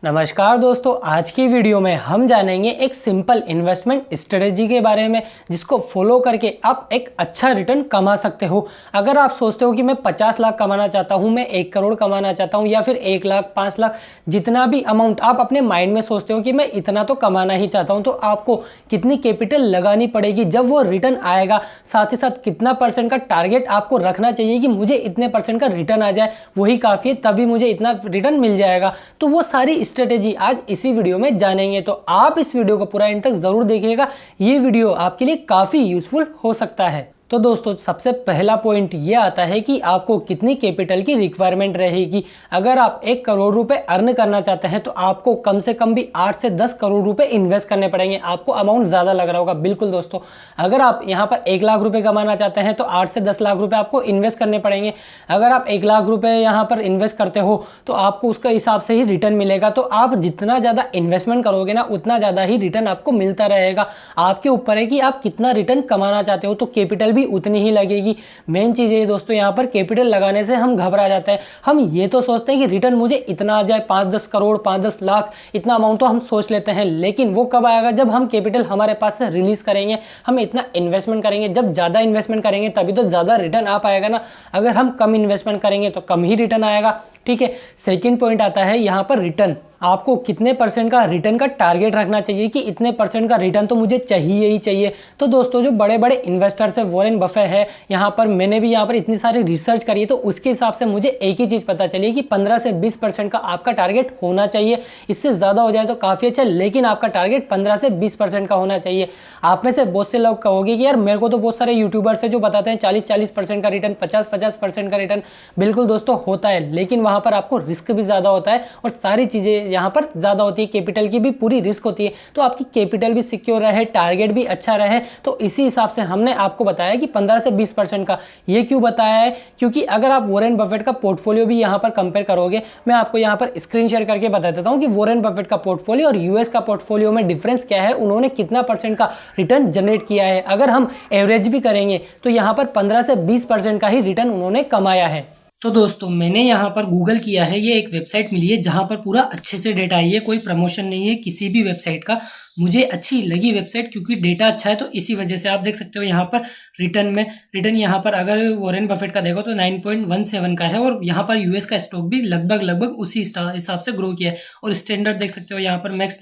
नमस्कार दोस्तों, आज की वीडियो में हम जानेंगे एक सिंपल इन्वेस्टमेंट स्ट्रेटजी के बारे में जिसको फॉलो करके आप एक अच्छा रिटर्न कमा सकते हो। अगर आप सोचते हो कि मैं 50 लाख कमाना चाहता हूं, मैं 1 करोड़ कमाना चाहता हूं या फिर 1 लाख 5 लाख, जितना भी अमाउंट आप अपने माइंड में सोचते हो कि मैं इतना तो कमाना ही चाहता हूं, तो आपको कितनी कैपिटल लगानी पड़ेगी, जब वो रिटर्न आएगा, साथ ही साथ कितना परसेंट का टारगेट आपको रखना चाहिए कि मुझे इतने परसेंट का रिटर्न आ जाए, वही काफ़ी है, तभी मुझे इतना रिटर्न मिल जाएगा। तो वो सारी स्ट्रेटेजी आज इसी वीडियो में जानेंगे, तो आप इस वीडियो को पूरा एंड तक जरूर देखिएगा। ये वीडियो आपके लिए काफी यूजफुल हो सकता है। तो दोस्तों, सबसे पहला पॉइंट ये आता है कि आपको कितनी कैपिटल की रिक्वायरमेंट रहेगी। अगर आप 1 करोड़ रुपए अर्न करना चाहते हैं तो आपको कम से कम भी 8 से 10 करोड़ रुपए इन्वेस्ट करने पड़ेंगे। आपको अमाउंट ज़्यादा लग रहा होगा, बिल्कुल दोस्तों। अगर आप यहाँ पर 1 लाख रुपए कमाना चाहते हैं तो 8 से 10 लाख रुपए आपको इन्वेस्ट करने पड़ेंगे। अगर आप 1 लाख रुपए यहाँ पर इन्वेस्ट करते हो तो आपको उसका हिसाब से ही रिटर्न मिलेगा। तो आप जितना ज़्यादा इन्वेस्टमेंट करोगे ना, उतना ज़्यादा ही रिटर्न आपको मिलता रहेगा। आपके ऊपर है कि आप कितना रिटर्न कमाना चाहते हो, तो कैपिटल भी उतनी ही लगेगी। मेन चीज़ है दोस्तों, यहाँ पर कैपिटल लगाने से हम घबरा जाते हैं। हम ये तो सोचते हैं कि रिटर्न मुझे इतना आ जाए, 5-10 करोड़, 5-10 लाख, इतना अमाउंट तो हम सोच लेते हैं। लेकिन वो कब आएगा? जब हम कैपिटल हमारे पास से रिलीज करेंगे, हम इतना इन्वेस्टमेंट करेंगे। जब ज़्यादा इन्वेस्टमेंट करेंगे तभी तो ज़्यादा रिटर्न आ पाएगा ना। अगर हम कम इन्वेस्टमेंट करेंगे तो कम ही रिटर्न आएगा। ठीक है। सेकेंड पॉइंट आता है यहाँ पर रिटर्न। आपको कितने परसेंट का रिटर्न का टारगेट रखना चाहिए कि इतने परसेंट का रिटर्न तो मुझे चाहिए ही चाहिए। तो दोस्तों, जो बड़े बड़े इन्वेस्टर्स है, वॉरेन बफे है, यहाँ पर मैंने भी यहाँ पर इतनी सारी रिसर्च करी है, तो उसके हिसाब से मुझे एक ही चीज़ पता चली कि 15 से 20% का आपका टारगेट होना चाहिए। इससे ज़्यादा हो जाए तो काफ़ी अच्छा, लेकिन आपका टारगेट 15 से 20% का होना चाहिए। आप में से बहुत से लोग कहोगे कि यार मेरे को तो बहुत सारे यूट्यूबर्स है जो बताते हैं 40-40% का रिटर्न, 50-50% का रिटर्न। बिल्कुल दोस्तों, होता है, लेकिन वहाँ पर आपको रिस्क भी ज़्यादा होता है और सारी चीज़ें यहाँ पर ज़्यादा होती है। कैपिटल की भी पूरी रिस्क होती है। तो आपकी कैपिटल भी सिक्योर रहे, टारगेट भी अच्छा रहे, तो इसी हिसाब से हमने आपको बताया कि 15 से 20% का। ये क्यों बताया है? क्योंकि अगर आप वॉरेन बफेट का पोर्टफोलियो भी यहाँ पर कंपेयर करोगे, मैं आपको यहाँ पर स्क्रीन शेयर करके बता देता हूँ कि वॉरेन बफेट का पोर्टफोलियो और यूएस का पोर्टफोलियो में डिफरेंस क्या है, उन्होंने कितना परसेंट का रिटर्न जनरेट किया है। अगर हम एवरेज भी करेंगे तो यहाँ पर 15 से 20% का ही रिटर्न उन्होंने कमाया है। तो दोस्तों, मैंने यहाँ पर गूगल किया है, ये एक वेबसाइट मिली है जहाँ पर पूरा अच्छे से डेटा है। ये कोई प्रमोशन नहीं है किसी भी वेबसाइट का, मुझे अच्छी लगी वेबसाइट क्योंकि डेटा अच्छा है, तो इसी वजह से आप देख सकते हो यहाँ पर रिटर्न यहाँ पर अगर वॉरेन बफेट का देखो तो 9.17 का है, और यहाँ पर यूएस का स्टॉक भी लगभग उसी हिसाब से ग्रो किया है। और स्टैंडर्ड देख सकते हो यहाँ पर मैक्स।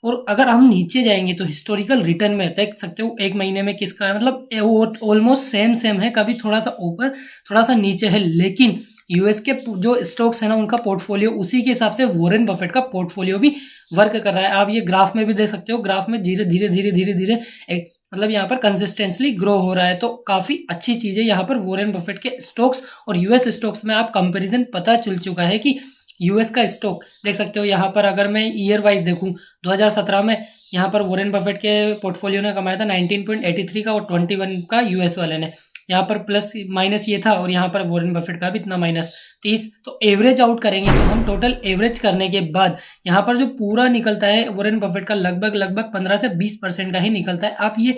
और अगर हम नीचे जाएंगे तो हिस्टोरिकल रिटर्न में देख सकते हो एक महीने में किसका है, मतलब ऑलमोस्ट सेम है, कभी थोड़ा सा ऊपर थोड़ा सा नीचे है। लेकिन यूएस के जो स्टॉक्स है ना, उनका पोर्टफोलियो उसी के हिसाब से वॉरेन बफेट का पोर्टफोलियो भी वर्क कर रहा है। आप ये ग्राफ में भी देख सकते हो, ग्राफ में धीरे धीरे मतलब यहाँ पर कंसिस्टेंटली ग्रो हो रहा है। तो काफी अच्छी चीज है। यहाँ पर वॉरेन बफेट के स्टॉक्स और यूएस स्टॉक्स में आप कंपेरिजन पता चल चुका है कि यूएस का स्टॉक देख सकते हो। यहाँ पर अगर मैं ईयर वाइज देखूं, 2017 में यहाँ पर वॉरेन बफेट के पोर्टफोलियो ने कमाया था 19.83 का और 21 का यूएस वाले ने। यहाँ पर प्लस माइनस ये था, और यहाँ पर वॉरेन बफेट का भी इतना -30। तो एवरेज आउट करेंगे तो हम टोटल एवरेज करने के बाद यहाँ पर जो पूरा निकलता है वॉरेन बफेट का लगभग 15 से 20% का ही निकलता है। आप ये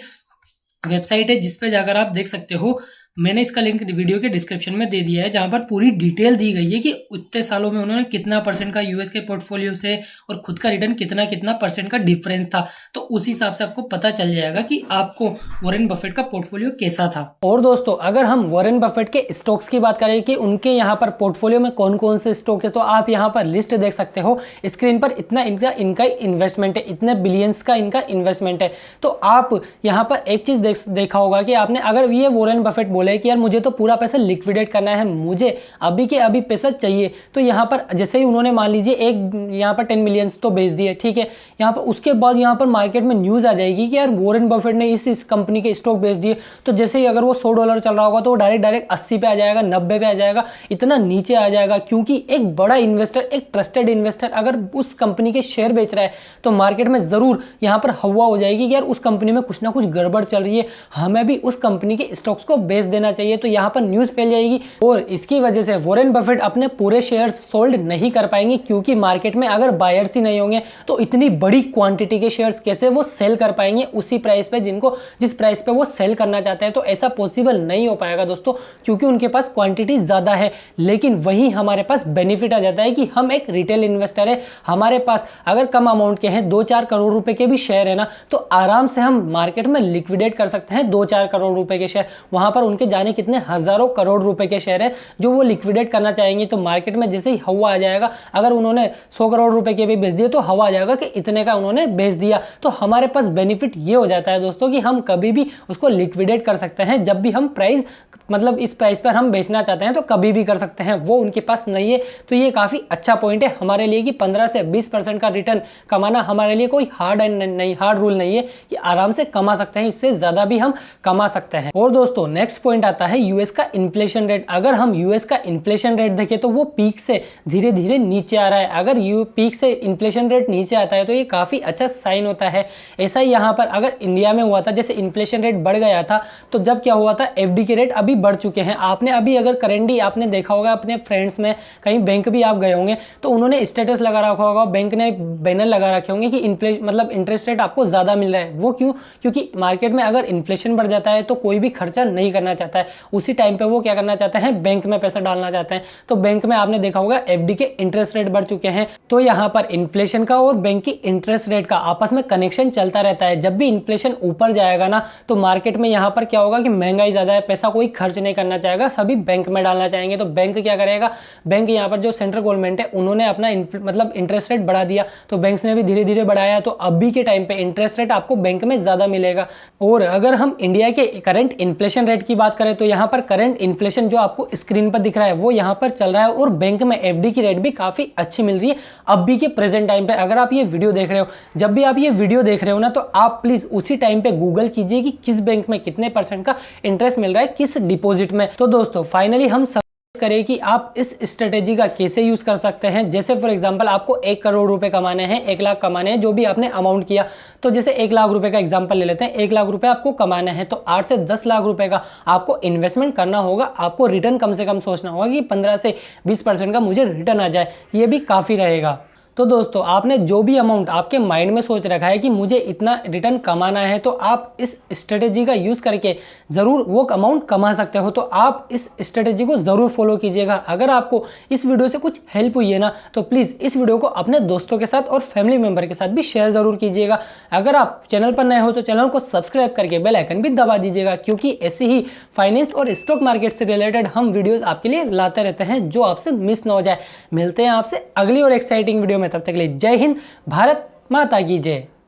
वेबसाइट है जिसपे जाकर आप देख सकते हो, मैंने इसका लिंक वीडियो के डिस्क्रिप्शन में दे दिया है, जहां पर पूरी डिटेल दी गई है कि इतने सालों में उन्होंने कितना परसेंट का यूएस के पोर्टफोलियो से और खुद का रिटर्न कितना परसेंट का डिफरेंस था। तो उस हिसाब से आपको पता चल जाएगा कि आपको वॉरेन बफेट का पोर्टफोलियो कैसा था। और दोस्तों, अगर हम वॉरेन बफेट के स्टॉक्स की बात करें कि उनके यहाँ पर पोर्टफोलियो में कौन कौन से स्टॉक है, तो आप यहाँ पर लिस्ट देख सकते हो स्क्रीन पर। इतना इनका इन्वेस्टमेंट है, इतने बिलियंस का इनका इन्वेस्टमेंट है। तो आप यहाँ पर एक चीज देखा होगा कि आपने, अगर ये वॉरेन बफेट बोले कि यार मुझे तो पूरा पैसा लिक्विडेट करना है, मुझे अभी के अभी पैसा चाहिए, तो यहाँ पर जैसे ही उन्होंने मान लीजिए एक यहाँ पर 10 मिलियन तो बेच दिए, ठीक है। यहाँ पर उसके बाद यहाँ पर मार्केट में न्यूज़ आ जाएगी कि यार वॉरेन बफेट ने इस कंपनी के स्टॉक बेच दिए। तो जैसे ही अगर वो $100 चल रहा होगा तो वो डायरेक्ट 80 पे आ जाएगा, 90 पे आ जाएगा, इतना नीचे आ जाएगा। क्योंकि एक बड़ा इन्वेस्टर, एक ट्रस्टेड इन्वेस्टर अगर उस कंपनी के शेयर बेच रहा है तो मार्केट में ज़रूर यहाँ पर हवा हो जाएगी कि यार उस कंपनी में कुछ ना कुछ गड़बड़ चल रही है, हमें भी उस कंपनी के स्टॉक्स को बेच देना चाहिए, तो यहाँ पर न्यूज़ फैल जाएगी और इसकी वजह से वॉरेन बफेट अपने पूरे शेयर्स सोल्ड नहीं कर पाएंगे, क्योंकि मार्केट में अगर बायर्स ही नहीं होंगे तो इतनी बड़ी क्वांटिटी के शेयर्स कैसे वो सेल कर पाएंगे उसी प्राइस पे जिस प्राइस पे वो सेल करना चाहते हैं। तो ऐसा पॉसिबल नहीं हो पाएगा दोस्तों, क्योंकि उनके पास क्वांटिटी ज़्यादा है। लेकिन वहीं हमारे पास बेनिफिट आ जाता है कि हम एक रिटेल इन्वेस्टर है, हमारे पास अगर कम अमाउंट के हैं 2-4 करोड़ रुपए के भी शेयर है ना, तो आराम से हम मार्केट में लिक्विडेट कर सकते हैं 2-4 करोड़ रुपए के शेयर। वहां पर उनके जाने कितने हजारों करोड़ रुपए के शेयर है जो वो लिक्विडेट करना चाहेंगे। तो मार्केट में जैसे ही हवा आ जाएगा, अगर उन्होंने 100 करोड़ रुपए के भी बेच दिए तो हवा आ जाएगा कि इतने का उन्होंने बेच दिया। तो हमारे पास बेनिफिट ये हो जाता है दोस्तों कि हम कभी भी उसको लिक्विडेट कर सकते हैं, जब भी हम प्राइस मतलब इस प्राइस पर हम बेचना चाहते हैं तो कभी भी कर सकते हैं। वो उनके पास नहीं है, तो ये काफ़ी अच्छा पॉइंट है हमारे लिए कि 15 से 20% का रिटर्न कमाना हमारे लिए कोई हार्ड रूल नहीं है कि आराम से कमा सकते हैं, इससे ज़्यादा भी हम कमा सकते हैं। और दोस्तों नेक्स्ट पॉइंट आता है यूएस का इन्फ्लेशन रेट। अगर हम यूएस का इन्फ्लेशन रेट देखें तो वो पीक से धीरे धीरे नीचे आ रहा है। अगर पीक से इन्फ्लेशन रेट नीचे आता है तो ये काफ़ी अच्छा साइन होता है। ऐसा ही यहाँ पर अगर इंडिया में हुआ था, जैसे इन्फ्लेशन रेट बढ़ गया था तो जब क्या हुआ था, एफडी के रेट अभी बढ़ चुके हैं। आपने अभी अगर करेंटली आपने देखा होगा अपने फ्रेंड्स में, कहीं बैंक भी आप गए होंगे तो उन्होंने स्टेटस लगा रखा होगा, बैंक ने बैनर लगा रखे होंगे कि इंटरेस्ट रेट आपको ज़्यादा मिल रहा है। वो क्यों? क्योंकि मार्केट में अगर इन्फ्लेशन बढ़ जाता है तो कोई भी खर्चा नहीं करना चाहता है, उसी टाइम पे वो क्या करना चाहते हैं, बैंक में पैसा डालना चाहते हैं। तो बैंक में आपने देखा होगा एफडी के इंटरेस्ट रेट बढ़ चुके हैं। तो यहाँ पर इन्फ्लेशन का और बैंक की इंटरेस्ट रेट का आपस में कनेक्शन चलता रहता है। जब भी इन्फ्लेशन ऊपर जाएगा ना तो मार्केट में यहाँ पर क्या होगा कि महंगाई ज़्यादा है, पैसा कोई खर्च नहीं करना चाहेगा, सभी बैंक में डालना चाहेंगे। तो बैंक क्या करेगा, बैंक यहाँ पर जो सेंट्रल गवर्नमेंट है उन्होंने अपना इंटरेस्ट रेट बढ़ा दिया, तो बैंक्स ने भी धीरे धीरे बढ़ाया। तो अभी के टाइम पे इंटरेस्ट रेट आपको बैंक में ज़्यादा मिलेगा। और अगर हम इंडिया के करंट इन्फ्लेशन रेट की बात करें तो यहाँ पर करंट इन्फ्लेशन जो आपको स्क्रीन पर दिख रहा है वो यहाँ पर चल रहा है, और बैंक में एफडी की रेट भी काफ़ी अच्छी मिल रही है अभी के प्रेजेंट टाइम पे। अगर आप ये वीडियो देख रहे हो, जब भी आप ये वीडियो देख रहे हो ना, तो आप प्लीज़ उसी टाइम पे गूगल कीजिए कि किस बैंक में कितने % का इंटरेस्ट मिल रहा है किस डिपॉजिट में। तो दोस्तों फाइनली हम करें कि आप इस स्ट्रेटेजी का कैसे यूज कर सकते हैं। जैसे फॉर एग्जांपल आपको 1 करोड़ रुपए कमाने हैं, 1 लाख कमाने हैं, जो भी आपने अमाउंट किया। तो जैसे 1 लाख रुपए का एग्जांपल ले लेते हैं, 1 लाख रुपए आपको कमाने हैं तो 8 से 10 लाख रुपए का आपको इन्वेस्टमेंट करना होगा। आपको रिटर्न कम से कम सोचना होगा कि 15 से 20% का मुझे रिटर्न आ जाए, ये भी काफ़ी रहेगा। तो दोस्तों आपने जो भी अमाउंट आपके माइंड में सोच रखा है कि मुझे इतना रिटर्न कमाना है, तो आप इस स्ट्रेटेजी का यूज़ करके ज़रूर वो अमाउंट कमा सकते हो। तो आप इस स्ट्रेटेजी को ज़रूर फॉलो कीजिएगा। अगर आपको इस वीडियो से कुछ हेल्प हुई है ना, तो प्लीज़ इस वीडियो को अपने दोस्तों के साथ और फैमिली मेम्बर के साथ भी शेयर ज़रूर कीजिएगा। अगर आप चैनल पर नए हो तो चैनल को सब्सक्राइब करके बेल आइकन भी दबा दीजिएगा, क्योंकि ऐसे ही फाइनेंस और स्टॉक मार्केट से रिलेटेड हम वीडियोज़ आपके लिए लाते रहते हैं जो आपसे मिस ना हो जाए। मिलते हैं आपसे अगली और एक्साइटिंग वीडियो में, तब तक के लिए जय हिंद, भारत माता की जय।